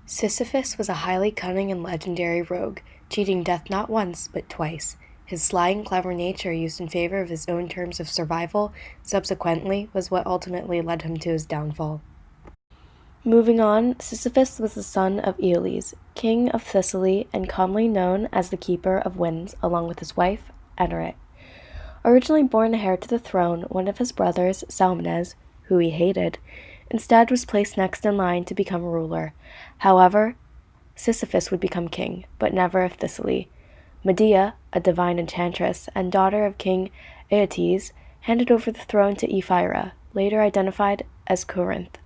Sisyphus was a highly cunning and legendary rogue, cheating death not once, but twice. His sly and clever nature, used in favor of his own terms of survival, subsequently was what ultimately led him to his downfall. Moving on, Sisyphus was the son of Aeolus, king of Thessaly, and commonly known as the Keeper of Winds, along with his wife, Enarete. Originally born heir to the throne, one of his brothers, Salmanes, who he hated, instead was placed next in line to become ruler. However, Sisyphus would become king, but never of Thessaly. Medea, a divine enchantress and daughter of King Aeetes, handed over the throne to Ephyra, later identified as Corinth.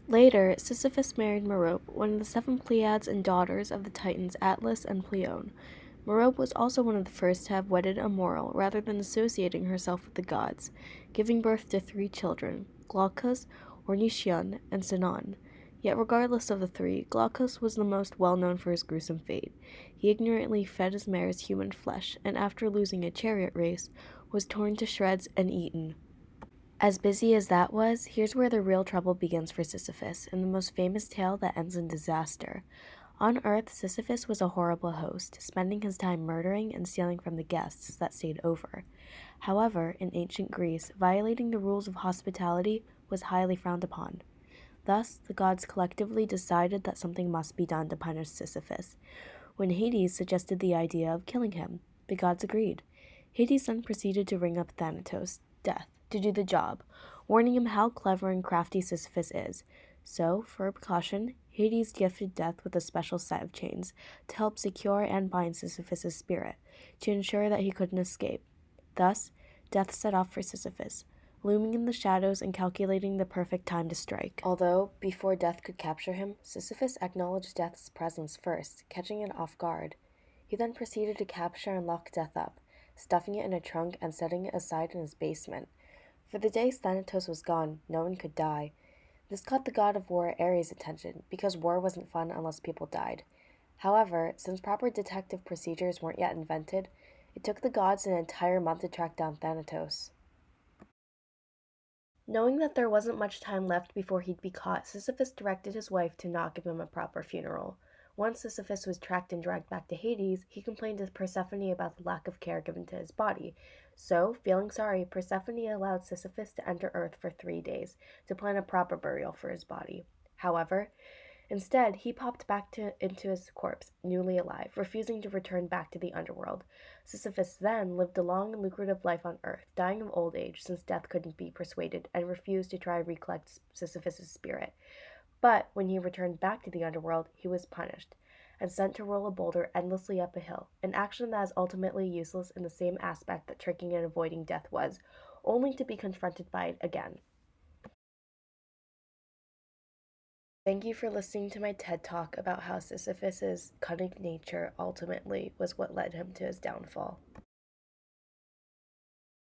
Later, Sisyphus married Merope, one of the seven Pleiads and daughters of the Titans Atlas and Pleione. Merope was also one of the first to have wedded a mortal rather than associating herself with the gods, giving birth to 3 children, Glaucus, Ornithion, and Sinon. Yet regardless of the 3, Glaucus was the most well-known for his gruesome fate. He ignorantly fed his mares human flesh, and after losing a chariot race, was torn to shreds and eaten. As busy as that was, here's where the real trouble begins for Sisyphus, in the most famous tale that ends in disaster. On Earth, Sisyphus was a horrible host, spending his time murdering and stealing from the guests that stayed over. However, in ancient Greece, violating the rules of hospitality was highly frowned upon. Thus, the gods collectively decided that something must be done to punish Sisyphus. When Hades suggested the idea of killing him, the gods agreed. Hades then proceeded to ring up Thanatos, Death, to do the job, warning him how clever and crafty Sisyphus is. So, for a precaution, Hades gifted Death with a special set of chains to help secure and bind Sisyphus' spirit, to ensure that he couldn't escape. Thus, Death set off for Sisyphus, looming in the shadows and calculating the perfect time to strike. Although, before Death could capture him, Sisyphus acknowledged Death's presence first, catching it off guard. He then proceeded to capture and lock Death up, stuffing it in a trunk and setting it aside in his basement. For the days Thanatos was gone, no one could die. This caught the god of war Ares' attention, because war wasn't fun unless people died. However, since proper detective procedures weren't yet invented, it took the gods an entire month to track down Thanatos. Knowing that there wasn't much time left before he'd be caught, Sisyphus directed his wife to not give him a proper funeral. Once Sisyphus was tracked and dragged back to Hades, he complained to Persephone about the lack of care given to his body. So, feeling sorry, Persephone allowed Sisyphus to enter Earth for 3 days to plan a proper burial for his body. However, instead, he popped back into his corpse, newly alive, refusing to return back to the underworld. Sisyphus then lived a long and lucrative life on Earth, dying of old age since Death couldn't be persuaded and refused to try to recollect Sisyphus' spirit. But when he returned back to the underworld, he was punished and sent to roll a boulder endlessly up a hill, an action that is ultimately useless in the same aspect that tricking and avoiding death was, only to be confronted by it again. Thank you for listening to my TED Talk about how Sisyphus' cunning nature ultimately was what led him to his downfall.